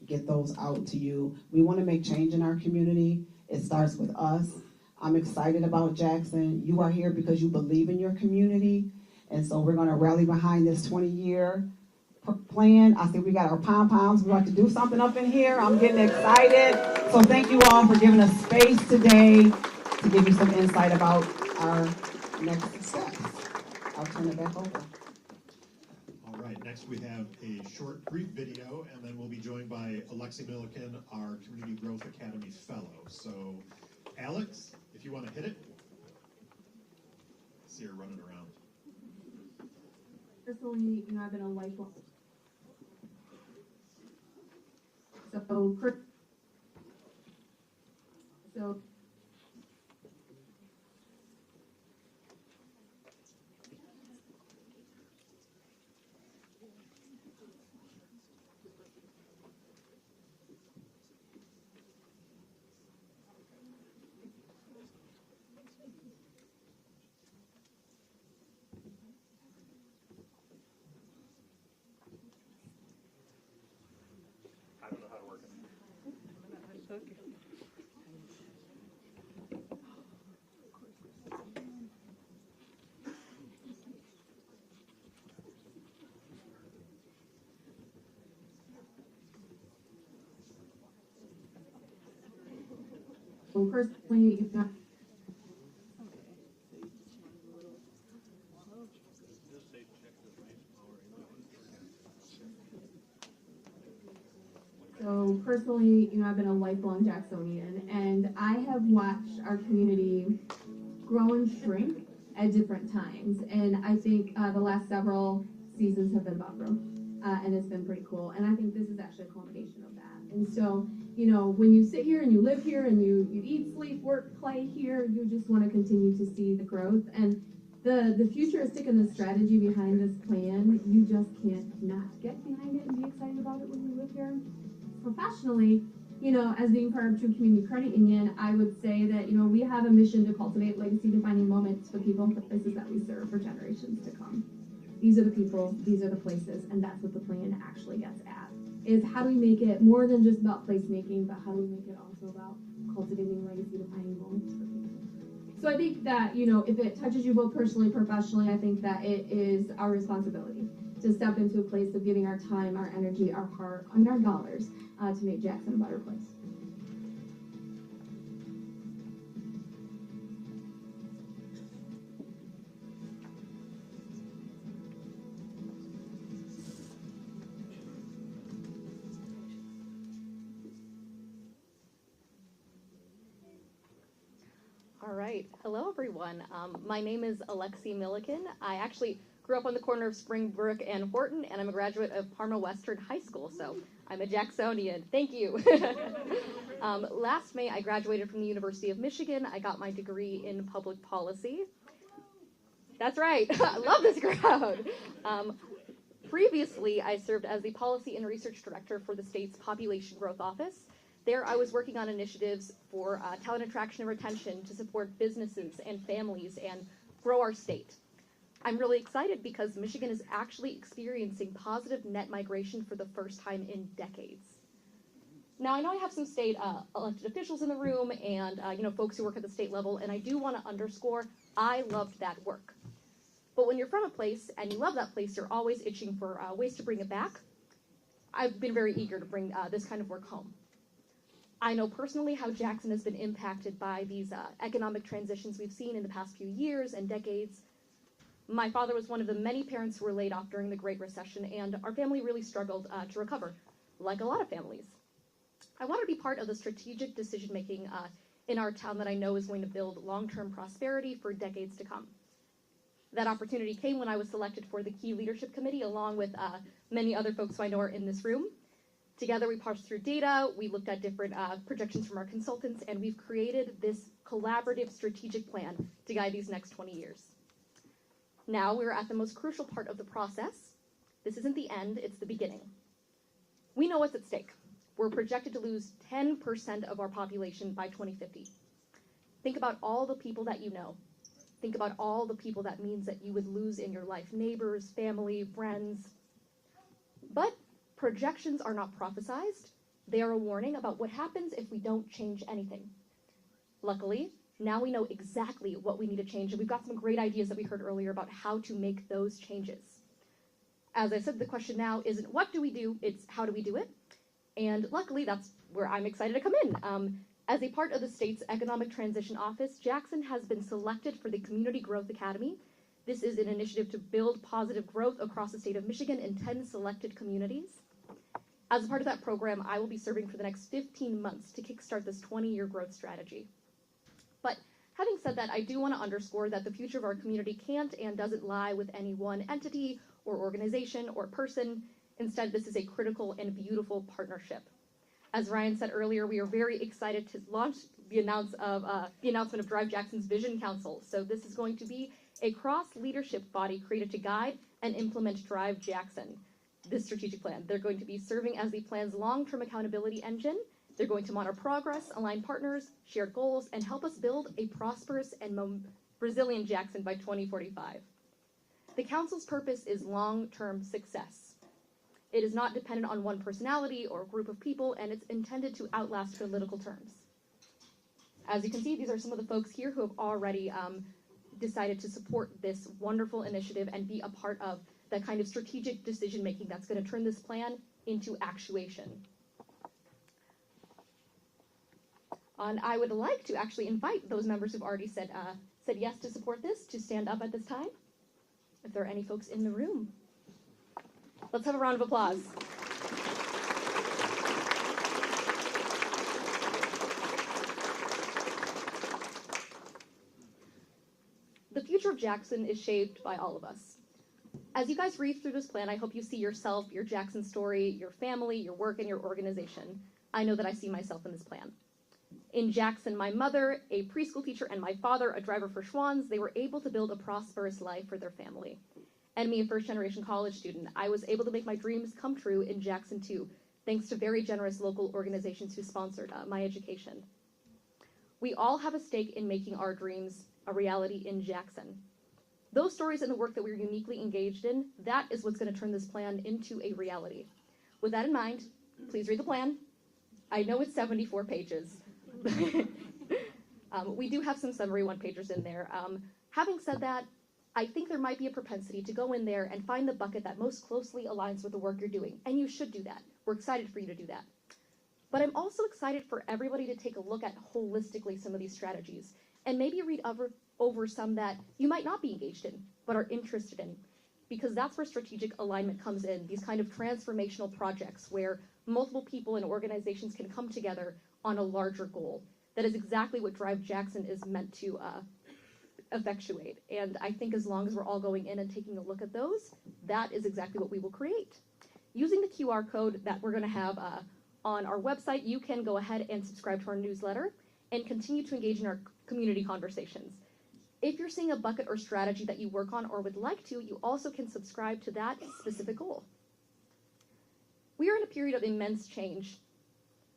get those out to you. We want to make change in our community. It starts with us. I'm excited about Jackson. You are here because you believe in your community, and so we're going to rally behind this 20-year plan. I think we got our pom-poms. We want to do something up in here. I'm getting excited. So thank you all for giving us space today to give you some insight about our next steps. I'll turn it back over. All right, next we have a short, brief video, and then we'll be joined by Alexi Milliken, our Community Growth Academy Fellow. So, Alex, if you want to hit it. I see her running around. Personally, you know, I've been a lifelong. So I don't know how to work it. personally, if not. So personally, you know, I've been a lifelong Jacksonian, and I have watched our community grow and shrink at different times. And I think the last several seasons have been about growth, and it's been pretty cool. And I think this is actually a culmination of that. And so, you know, when you sit here and you live here and you eat, sleep, work, play here, you just want to continue to see the growth. And the futuristic and the strategy behind this plan, you just can't not get behind it and be excited about it when you live here. Professionally, you know, as being part of True Community Credit Union, I would say that, you know, we have a mission to cultivate legacy-defining moments for people and the places that we serve for generations to come. These are the people, these are the places, and that's what the plan actually gets at. Is how do we make it more than just about placemaking, but how do we make it also about cultivating legacy-defining moments for people? So I think that, you know, if it touches you both personally, professionally, I think that it is our responsibility to step into a place of giving our time, our energy, our heart, and our dollars to make Jackson a better place. All right. Hello, everyone. My name is Alexi Milliken. I actually grew up on the corner of Springbrook and Horton, and I'm a graduate of Parma Western High School, so I'm a Jacksonian. Thank you. Last May, I graduated from the University of Michigan. I got my degree in public policy. That's right. I love this crowd. Previously, I served as the Policy and Research Director for the state's Population Growth Office. There, I was working on initiatives for talent attraction and retention to support businesses and families and grow our state. I'm really excited because Michigan is actually experiencing positive net migration for the first time in decades. Now, I know I have some state elected officials in the room and folks who work at the state level, and I do want to underscore, I loved that work. But when you're from a place and you love that place, you're always itching for ways to bring it back. I've been very eager to bring this kind of work home. I know personally how Jackson has been impacted by these economic transitions we've seen in the past few years and decades. My father was one of the many parents who were laid off during the Great Recession, and our family really struggled to recover, like a lot of families. I want to be part of the strategic decision-making in our town that I know is going to build long-term prosperity for decades to come. That opportunity came when I was selected for the Key Leadership Committee, along with many other folks who I know are in this room. Together, we parsed through data, we looked at different projections from our consultants, and we've created this collaborative strategic plan to guide these next 20 years. Now, we're at the most crucial part of the process. This isn't the end, it's the beginning. We know what's at stake. We're projected to lose 10% of our population by 2050. Think about all the people that you know. Think about all the people that means that you would lose in your life, neighbors, family, friends. But projections are not prophesized. They are a warning about what happens if we don't change anything. Luckily, now we know exactly what we need to change, and we've got some great ideas that we heard earlier about how to make those changes. As I said, the question now isn't what do we do, it's how do we do it? And luckily, that's where I'm excited to come in. As a part of the state's Economic Transition Office, Jackson has been selected for the Community Growth Academy. This is an initiative to build positive growth across the state of Michigan in 10 selected communities. As a part of that program, I will be serving for the next 15 months to kickstart this 20-year growth strategy. But having said that, I do want to underscore that the future of our community can't and doesn't lie with any one entity or organization or person. Instead, this is a critical and beautiful partnership. As Ryan said earlier, we are very excited to launch the announcement of Drive Jackson's Vision Council. So this is going to be a cross-leadership body created to guide and implement Drive Jackson, this strategic plan. They're going to be serving as the plan's long-term accountability engine. They're going to monitor progress, align partners, shared goals, and help us build a prosperous and resilient Jackson by 2045. The council's purpose is long-term success. It is not dependent on one personality or group of people, and it's intended to outlast political terms. As you can see, these are some of the folks here who have already decided to support this wonderful initiative and be a part of the kind of strategic decision-making that's going to turn this plan into actuation. And I would like to actually invite those members who've already said yes to support this to stand up at this time, if there are any folks in the room. Let's have a round of applause. The future of Jackson is shaped by all of us. As you guys read through this plan, I hope you see yourself, your Jackson story, your family, your work, and your organization. I know that I see myself in this plan. In Jackson, my mother, a preschool teacher, and my father, a driver for Schwann's, they were able to build a prosperous life for their family. And me, a first-generation college student, I was able to make my dreams come true in Jackson too, thanks to very generous local organizations who sponsored my education. We all have a stake in making our dreams a reality in Jackson. Those stories and the work that we're uniquely engaged in, that is what's going to turn this plan into a reality. With that in mind, please read the plan. I know it's 74 pages. We do have some summary one-pagers in there. Having said that, I think there might be a propensity to go in there and find the bucket that most closely aligns with the work you're doing, and you should do that. We're excited for you to do that. But I'm also excited for everybody to take a look at holistically some of these strategies, and maybe read over some that you might not be engaged in, but are interested in, because that's where strategic alignment comes in, these kind of transformational projects where multiple people and organizations can come together on a larger goal. That is exactly what Drive Jackson is meant to effectuate. And I think as long as we're all going in and taking a look at those, that is exactly what we will create. Using the QR code that we're going to have on our website, you can go ahead and subscribe to our newsletter and continue to engage in our community conversations. If you're seeing a bucket or strategy that you work on or would like to, you also can subscribe to that specific goal. We are in a period of immense change.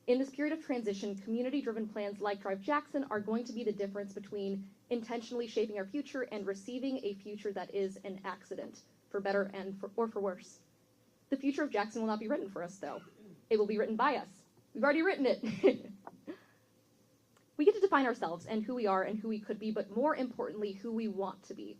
In this period of transition, community-driven plans like Drive Jackson are going to be the difference between intentionally shaping our future and receiving a future that is an accident, for better and for worse. The future of Jackson will not be written for us, though. It will be written by us. We've already written it. We get to define ourselves and who we are and who we could be, but more importantly, who we want to be.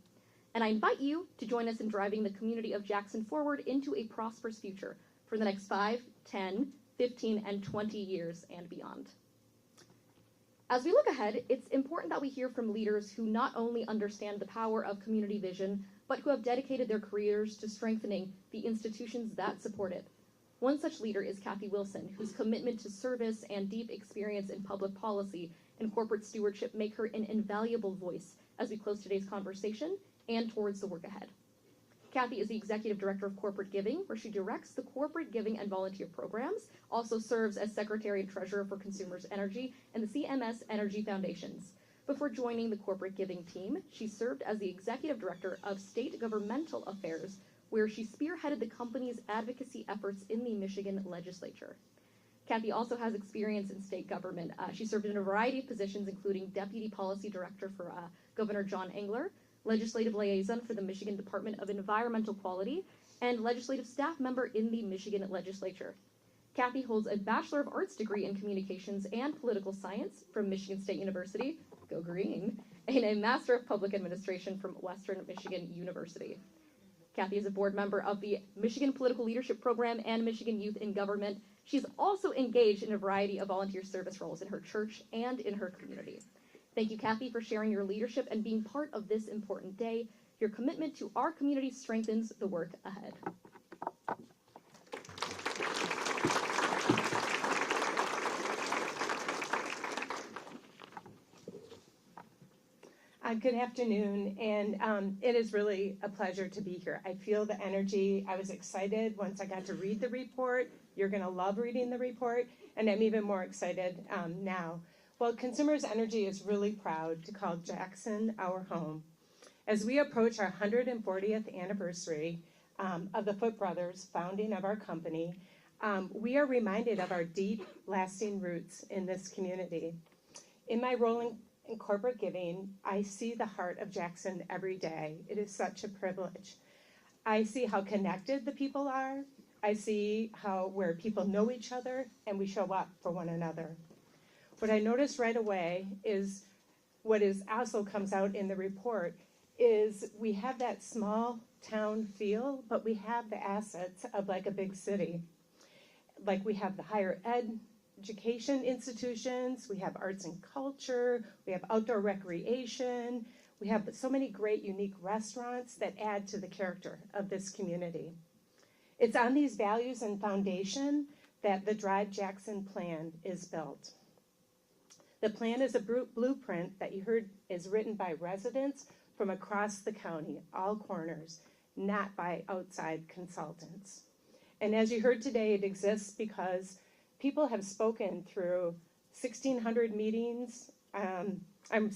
And I invite you to join us in driving the community of Jackson forward into a prosperous future for the next 5, 10, 15, and 20 years and beyond. As we look ahead, it's important that we hear from leaders who not only understand the power of community vision, but who have dedicated their careers to strengthening the institutions that support it. One such leader is Kathy Wilson, whose commitment to service and deep experience in public policy and corporate stewardship make her an invaluable voice as we close today's conversation and towards the work ahead. Kathy is the Executive Director of Corporate Giving, where she directs the corporate giving and volunteer programs, also serves as Secretary and Treasurer for Consumers Energy and the CMS Energy Foundations. Before joining the corporate giving team, she served as the Executive Director of State Governmental Affairs, where she spearheaded the company's advocacy efforts in the Michigan legislature. Kathy also has experience in state government. She served in a variety of positions, including Deputy Policy Director for Governor John Engler, Legislative Liaison for the Michigan Department of Environmental Quality, and Legislative Staff Member in the Michigan Legislature. Kathy holds a Bachelor of Arts degree in Communications and Political Science from Michigan State University, go green, and a Master of Public Administration from Western Michigan University. Kathy is a board member of the Michigan Political Leadership Program and Michigan Youth in Government. She's also engaged in a variety of volunteer service roles in her church and in her community. Thank you, Kathy, for sharing your leadership and being part of this important day. Your commitment to our community strengthens the work ahead. Good afternoon, and it is really a pleasure to be here. I feel the energy. I was excited once I got to read the report. You're going to love reading the report, and I'm even more excited now. Well, Consumers Energy is really proud to call Jackson our home. As we approach our 140th anniversary of the Foote Brothers founding of our company, we are reminded of our deep, lasting roots in this community. In my role in corporate giving, I see the heart of Jackson every day. It is such a privilege. I see how connected the people are. I see where people know each other and we show up for one another. What I noticed right away is what is also comes out in the report is we have that small town feel, but we have the assets of like a big city. Like we have the higher education institutions, we have arts and culture, we have outdoor recreation, we have so many great unique restaurants that add to the character of this community. It's on these values and foundation that the Drive Jackson plan is built. The plan is a blueprint that you heard is written by residents from across the county, all corners, not by outside consultants. And as you heard today, it exists because people have spoken through 1,600 meetings,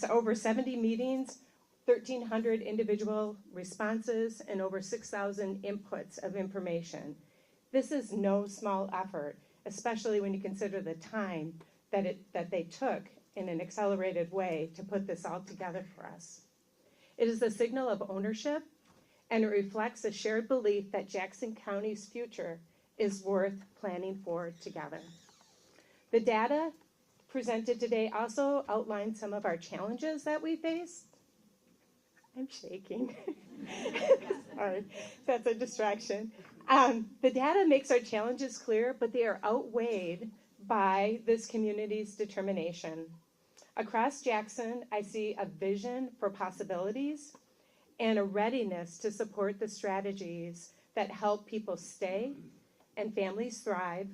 over 70 meetings, 1,300 individual responses, and over 6,000 inputs of information. This is no small effort, especially when you consider the time that they took in an accelerated way to put this all together for us. It is a signal of ownership, and it reflects a shared belief that Jackson County's future is worth planning for together. The data presented today also outlines some of our challenges that we face. I'm shaking. Sorry, that's a distraction. The data makes our challenges clear, but they are outweighed by this community's determination. Across Jackson, I see a vision for possibilities and a readiness to support the strategies that help people stay and families thrive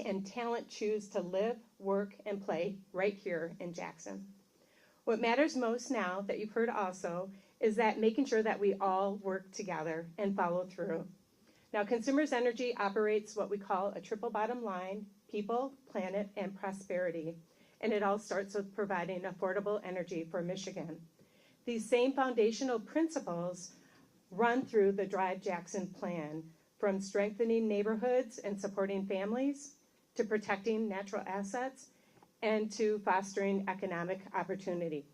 and talent choose to live, work, and play right here in Jackson. What matters most now, that you've heard also, is that making sure that we all work together and follow through. Now, Consumers Energy operates what we call a triple bottom line: people, planet, and prosperity. And it all starts with providing affordable energy for Michigan. These same foundational principles run through the Drive Jackson plan, from strengthening neighborhoods and supporting families, to protecting natural assets, and to fostering economic opportunity.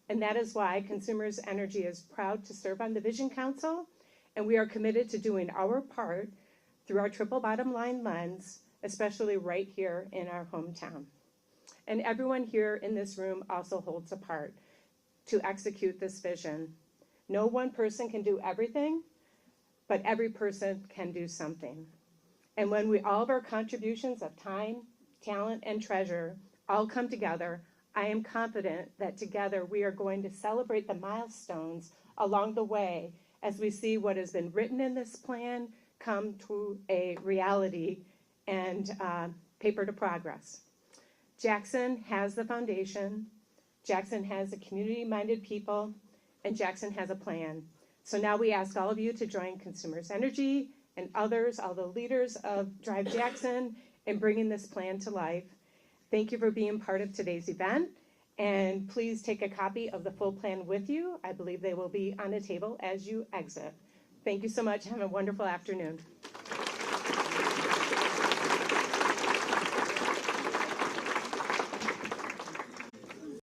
And that is why Consumers Energy is proud to serve on the Vision Council, and we are committed to doing our part through our triple bottom line lens, especially right here in our hometown. And everyone here in this room also holds a part to execute this vision. No one person can do everything, but every person can do something. And when all of our contributions of time, talent, and treasure all come together, I am confident that together we are going to celebrate the milestones along the way as we see what has been written in this plan come to a reality and paper to progress. Jackson has the foundation, Jackson has a community-minded people, and Jackson has a plan. So now we ask all of you to join Consumers Energy and others, all the leaders of Drive Jackson, in bringing this plan to life. Thank you for being part of today's event, and please take a copy of the full plan with you. I believe they will be on a table as you exit. Thank you so much. Have a wonderful afternoon.